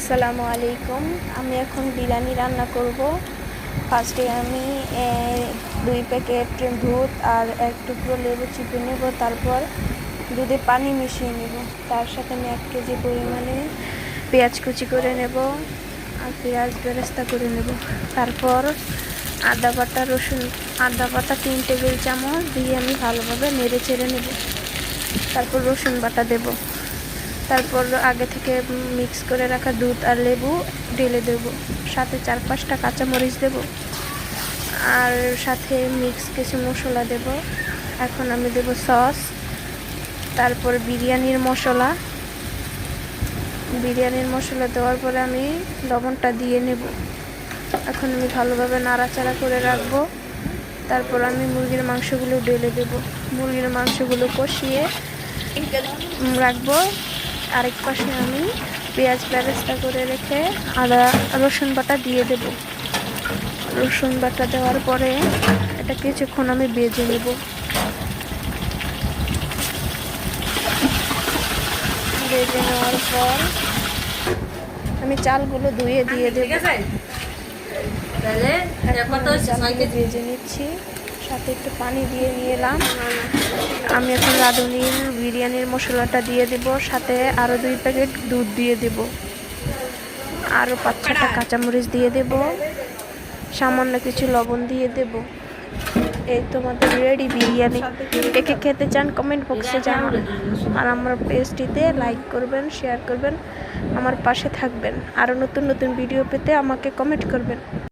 আসসালামু আলাইকুম। আমি এখন বিরিয়ানি রান্না করব। ফার্স্টে আমি 2 প্যাকেট দুধ আর 1 টুকরো লেবু চিপে নেব। তারপর দুধে পানি মিশিয়ে নেব। তার সাথে আমি 1 কেজি পরিমাণে পেঁয়াজ কুচি করে নেব আর পেঁয়াজ বেরেস্তা করে নেব। তারপর আদা বাটা 3 টেবিল চামচ দিয়ে আমি ভালোভাবে নেড়ে চেড়ে নেব। তারপর রসুন বাটা দেব। তারপর আগে থেকে মিক্স করে রাখা দুধ আর লেবু ঢেলে দেব। সাথে 4-5টা কাঁচামরিচ দেব আর সাথে মিক্স কিছু মশলা দেব। এখন আমি দেব সস, তারপর বিরিয়ানির মশলা দেওয়ার পরে আমি লবণটা দিয়ে নেব। এখন আমি ভালোভাবে নাড়াচাড়া করে রাখবো। তারপর আমি মুরগির মাংসগুলো ঢেলে দেব। মুরগির মাংসগুলো কষিয়ে রাখবো। আরেক পাশে আমি পেঁয়াজ বেরেস্তা করে রেখে আদা রসুন বাটা দিয়ে দেব। রসুন বাটা দেওয়ার পরে এটা কিছুক্ষণ আমি ভেজে নেব। ভেজে নেওয়ার পর আমি চালগুলো ধুয়ে দিয়ে দেব। চালগুলো ভেজে নিচ্ছি, সাথে একটু পানি দিয়ে নিয়ে এলাম। আমি এখন রাঁধুনির বিরিয়ানির মশলাটা দিয়ে দেব, সাথে আরও 2 প্যাকেট দুধ দিয়ে দেব, আরও 5-6টা কাঁচামরিচ দিয়ে দেব, সামান্য কিছু লবণ দিয়ে দেব। এই তোমাদের রেডি বিরিয়ানি। একে খেতে চান কমেন্ট বক্সে জানাবেন আর আমার পেজটিতে লাইক করবেন, শেয়ার করবেন, আমার পাশে থাকবেন। আরও নতুন নতুন ভিডিও পেতে আমাকে কমেন্ট করবেন।